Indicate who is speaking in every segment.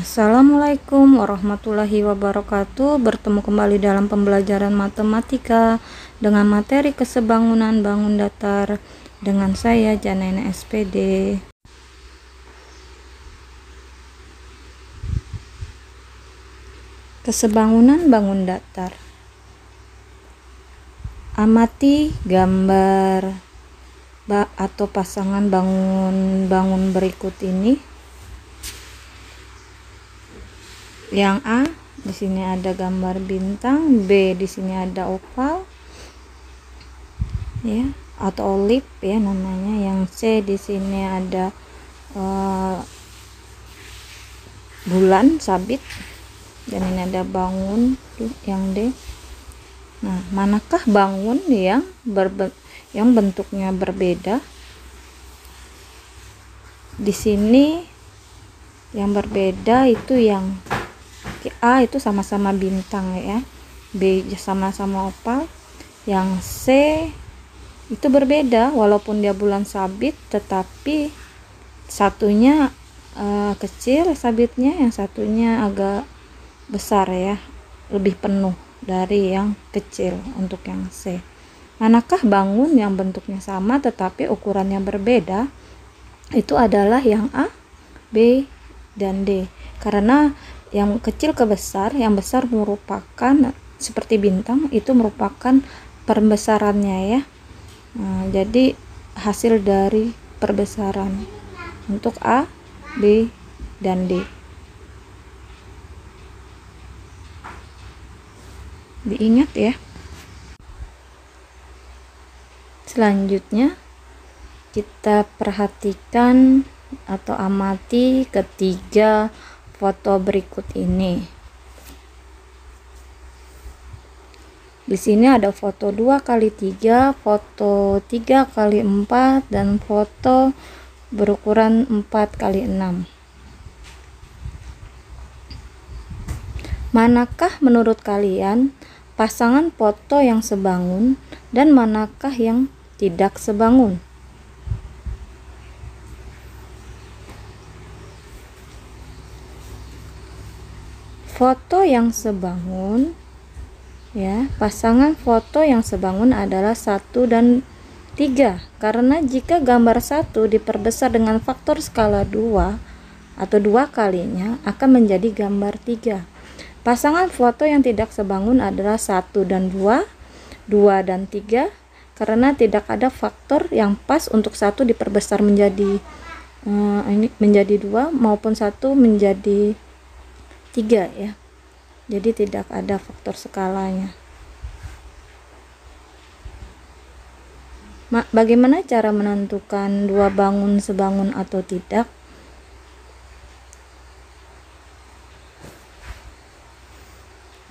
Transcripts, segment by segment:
Speaker 1: Assalamualaikum warahmatullahi wabarakatuh. Bertemu kembali dalam pembelajaran matematika dengan materi kesebangunan bangun datar dengan saya Janaina SPD. Kesebangunan bangun datar. Amati gambar atau pasangan bangun berikut ini. Yang A di sini ada gambar bintang, B di sini ada oval ya atau olip ya namanya. Yang C di sini ada bulan sabit, dan ini ada bangun yang D. Nah, manakah bangun yang bentuknya berbeda? Di sini yang berbeda itu yang A itu sama-sama bintang ya, B sama-sama opal. Yang C itu berbeda, walaupun dia bulan sabit tetapi satunya kecil sabitnya, yang satunya agak besar ya, lebih penuh dari yang kecil untuk yang C. Manakah bangun yang bentuknya sama tetapi ukurannya berbeda? Itu adalah yang A, B, dan D. Karena yang kecil ke besar, yang besar merupakan seperti bintang, itu merupakan perbesarannya ya. Nah, jadi hasil dari perbesaran untuk A, B, dan D. Diingat ya. Selanjutnya kita perhatikan atau amati ketiga foto berikut ini. Di sini ada foto 2x3, foto 3x4, dan foto berukuran 4x6. Manakah menurut kalian pasangan foto yang sebangun dan manakah yang tidak sebangun? Foto yang sebangun ya, pasangan foto yang sebangun adalah 1 dan 3, karena jika gambar 1 diperbesar dengan faktor skala 2 atau 2 kalinya akan menjadi gambar 3. Pasangan foto yang tidak sebangun adalah 1 dan 2, 2 dan 3, karena tidak ada faktor yang pas untuk 1 diperbesar menjadi 2 maupun 1 menjadi 3 ya. Jadi tidak ada faktor skalanya. Bagaimana cara menentukan dua bangun sebangun atau tidak?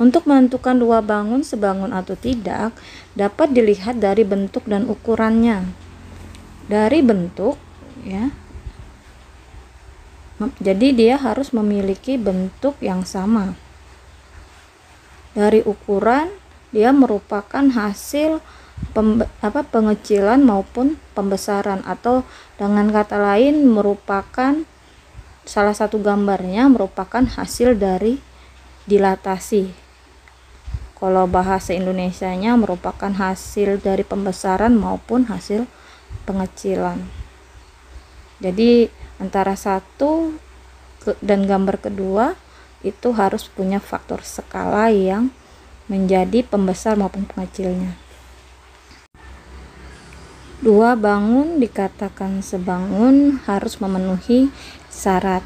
Speaker 1: Untuk menentukan dua bangun sebangun atau tidak dapat dilihat dari bentuk dan ukurannya. Dari bentuk ya, jadi dia harus memiliki bentuk yang sama. Dari ukuran dia merupakan hasil pengecilan maupun pembesaran, atau dengan kata lain merupakan salah satu gambarnya merupakan hasil dari dilatasi. Kalau bahasa Indonesianya merupakan hasil dari pembesaran maupun hasil pengecilan. Jadi antara satu dan gambar kedua itu harus punya faktor skala yang menjadi pembesar maupun pengecilnya. Dua bangun dikatakan sebangun harus memenuhi syarat.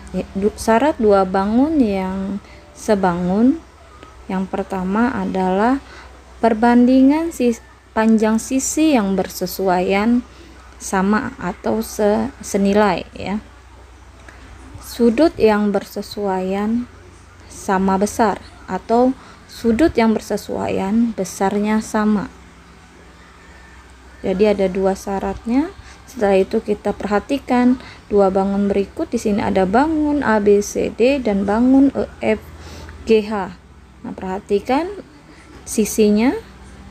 Speaker 1: Syarat dua bangun yang sebangun yang pertama adalah perbandingan panjang sisi yang bersesuaian sama atau senilai ya. Sudut yang bersesuaian sama besar atau sudut yang bersesuaian besarnya sama. Jadi ada dua syaratnya. Setelah itu kita perhatikan dua bangun berikut. Di sini ada bangun ABCD dan bangun EFGH. Nah, perhatikan sisinya,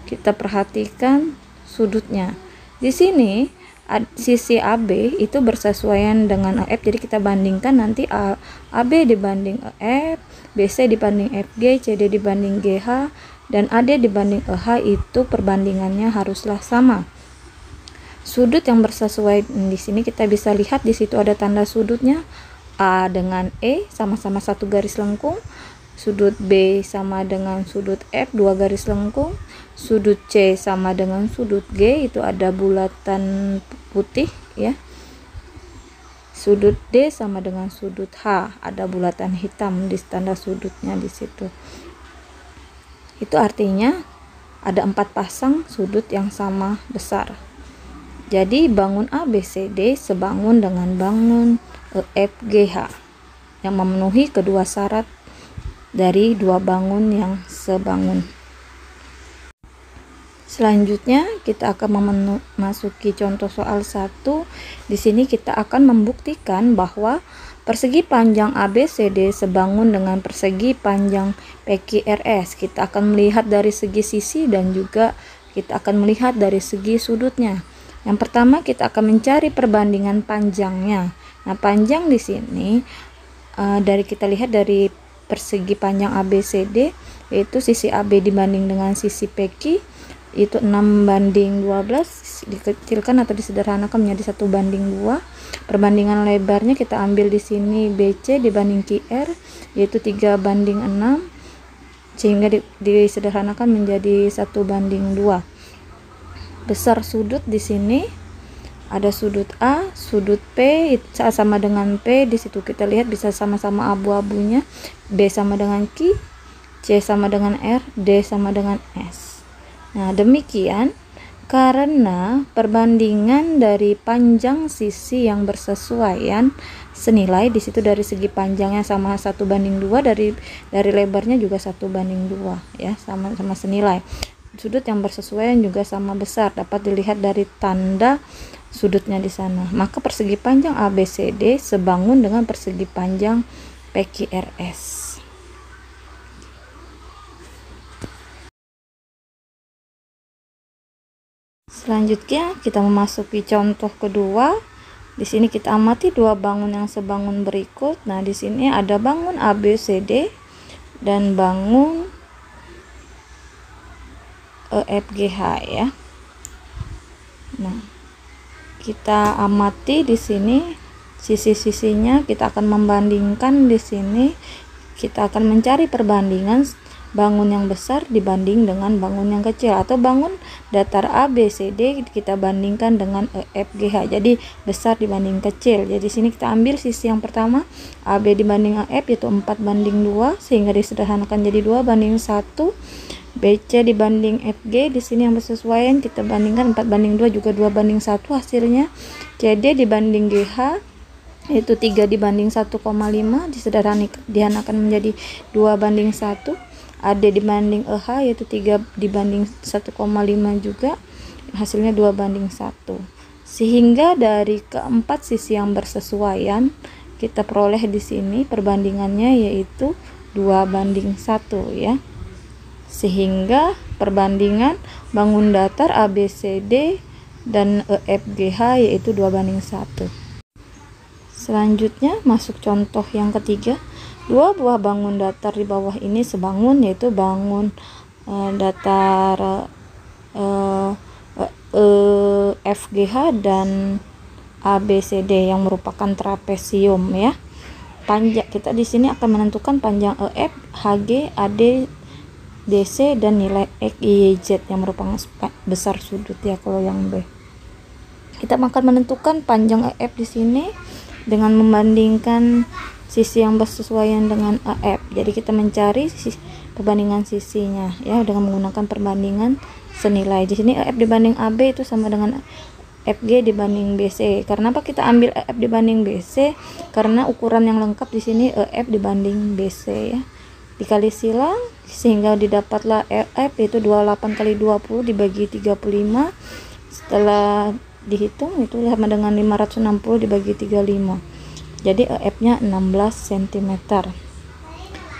Speaker 1: kita perhatikan sudutnya. Di sini sisi AB itu bersesuaian dengan EF, jadi kita bandingkan nanti AB dibanding EF, BC dibanding FG, CD dibanding GH, dan AD dibanding EH, itu perbandingannya haruslah sama. Sudut yang bersesuaian di sini kita bisa lihat di situ ada tanda sudutnya. A dengan E sama-sama satu garis lengkung, sudut B sama dengan sudut F 2 garis lengkung, sudut C sama dengan sudut G, itu ada bulatan putih ya. Sudut D sama dengan sudut H, ada bulatan hitam di tanda sudutnya di situ. Itu artinya ada 4 pasang sudut yang sama besar. Jadi bangun ABCD sebangun dengan bangun EFGH yang memenuhi kedua syarat dari dua bangun yang sebangun. Selanjutnya kita akan memasuki contoh soal 1. Di sini kita akan membuktikan bahwa persegi panjang ABCD sebangun dengan persegi panjang PQRS. Kita akan melihat dari segi sisi dan juga kita akan melihat dari segi sudutnya. Yang pertama kita akan mencari perbandingan panjangnya. Nah, panjang di sini dari kita lihat dari persegi panjang ABCD, yaitu sisi AB dibanding dengan sisi PQ itu 6:12, dikecilkan atau disederhanakan menjadi 1:2. Perbandingan lebarnya kita ambil di sini BC dibanding QR, yaitu 3:6, sehingga disederhanakan menjadi 1:2. Besar sudut di sini ada sudut A, sudut P sama dengan P, di situ kita lihat bisa sama-sama abu-abunya. B sama dengan Q, C sama dengan R, D sama dengan S. Nah, demikian karena perbandingan dari panjang sisi yang bersesuaian senilai, di situ dari segi panjangnya sama 1:2, dari lebarnya juga 1:2 ya, sama-sama senilai. Sudut yang bersesuaian juga sama besar, dapat dilihat dari tanda sudutnya di sana. Maka persegi panjang ABCD sebangun dengan persegi panjang PQRS. Selanjutnya kita memasuki contoh kedua. Di sini kita amati dua bangun yang sebangun berikut. Nah, di sini ada bangun ABCD dan bangun EFGH ya. Nah, kita amati di sini sisi-sisinya, kita akan membandingkan di sini. Kita akan mencari perbandingan bangun yang besar dibanding dengan bangun yang kecil, atau bangun datar ABCD kita bandingkan dengan EFGH. Jadi besar dibanding kecil. Jadi sini kita ambil sisi yang pertama AB dibanding AF, yaitu 4:2, sehingga disederhanakan jadi 2:1. BC dibanding FG, di sini yang bersesuaian kita bandingkan 4:2 juga 2:1 hasilnya. CD dibanding GH itu 3:1,5, disederhanakan menjadi 2:1. AD dibanding EH yaitu 3:1,5 juga, hasilnya 2:1. Sehingga dari keempat sisi yang bersesuaian kita peroleh di sini perbandingannya yaitu 2:1 ya. Sehingga perbandingan bangun datar ABCD dan EFGH yaitu 2:1. Selanjutnya masuk contoh yang ketiga. Dua buah bangun datar di bawah ini sebangun, yaitu bangun datar EFGH dan ABCD yang merupakan trapesium ya. Panjang kita di sini akan menentukan panjang EF, HG, AD, DC dan nilai X, Y, Z yang merupakan besar sudut ya kalau yang B. Kita akan menentukan panjang EF di sini dengan membandingkan sisi yang bersesuaian dengan AF. Jadi kita mencari perbandingan sisinya ya dengan menggunakan perbandingan senilai. Di sini AF dibanding AB itu sama dengan FG dibanding BC. Karena apa kita ambil AF dibanding BC? Karena ukuran yang lengkap di sini AF dibanding BC ya. Dikali silang sehingga didapatlah AF yaitu 28 kali 20 dibagi 35. Setelah dihitung itu sama dengan 560 dibagi 35. Jadi EF-nya 16 cm.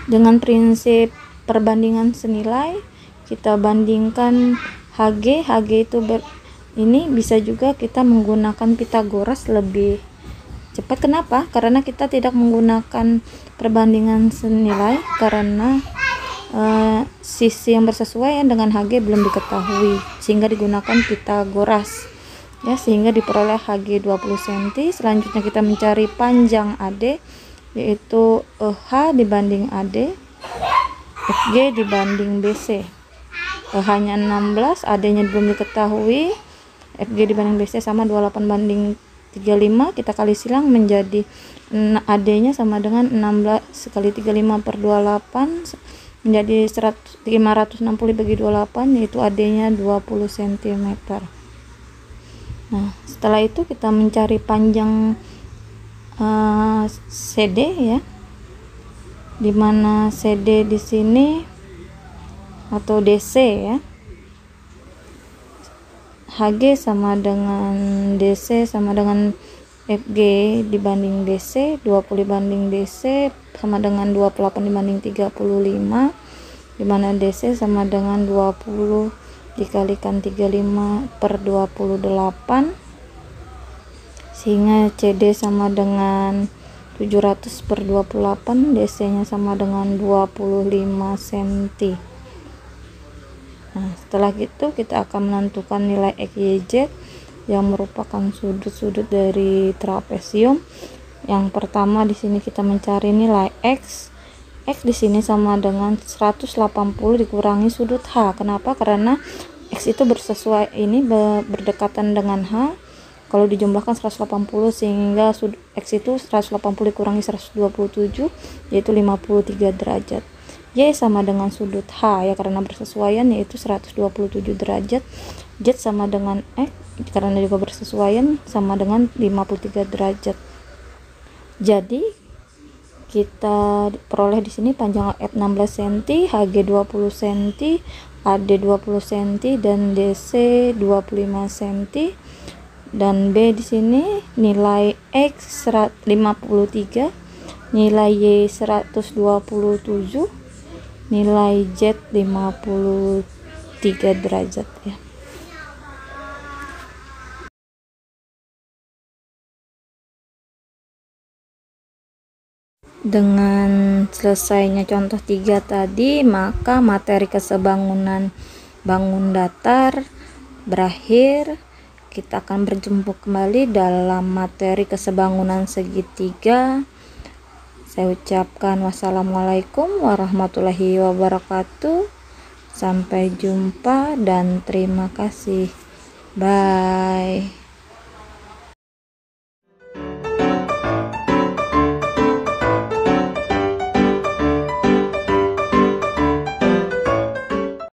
Speaker 1: Dengan prinsip perbandingan senilai, kita bandingkan HG itu Ini bisa juga kita menggunakan Pitagoras lebih cepat. Kenapa? Karena kita tidak menggunakan perbandingan senilai, karena sisi yang bersesuaian dengan HG belum diketahui, sehingga digunakan Pitagoras ya, sehingga diperoleh HG 20 cm. Selanjutnya kita mencari panjang AD, yaitu H dibanding AD, FG dibanding BC. H-nya 16, AD-nya belum diketahui, FG dibanding BC sama 28 banding 35, kita kali silang menjadi AD-nya sama dengan 16 kali 35 per 28 menjadi 560 bagi 28, yaitu AD-nya 20 cm. Nah, setelah itu kita mencari panjang CD ya, dimana CD di sini atau DC ya, HG sama dengan DC sama dengan FG dibanding DC, 20 dibanding DC sama dengan 28 dibanding 35, dimana DC sama dengan 20 dikalikan 35 per 28, sehingga CD sama dengan 700 per 28, DC nya sama dengan 25 cm. Nah, setelah itu kita akan menentukan nilai X, Y, Z yang merupakan sudut-sudut dari trapesium. Yang pertama di sini kita mencari nilai X. X di sini sama dengan 180 dikurangi sudut H. Kenapa? Karena X itu berdekatan dengan H. Kalau dijumlahkan 180, sehingga X itu 180 dikurangi 127, yaitu 53 derajat. Y sama dengan sudut H ya, karena bersesuaian, yaitu 127 derajat. Z sama dengan X karena juga bersesuaian, sama dengan 53 derajat. Jadi kita peroleh di sini panjang F 16 cm, HG 20 cm, AD 20 cm, dan DC 25 cm. Dan B di sini nilai X 53, nilai Y 127, nilai Z 53 derajat ya. Dengan selesainya contoh 3 tadi, maka materi kesebangunan bangun datar berakhir. Kita akan berjumpa kembali dalam materi kesebangunan segitiga. Saya ucapkan wassalamualaikum warahmatullahi wabarakatuh. Sampai jumpa dan terima kasih. Bye.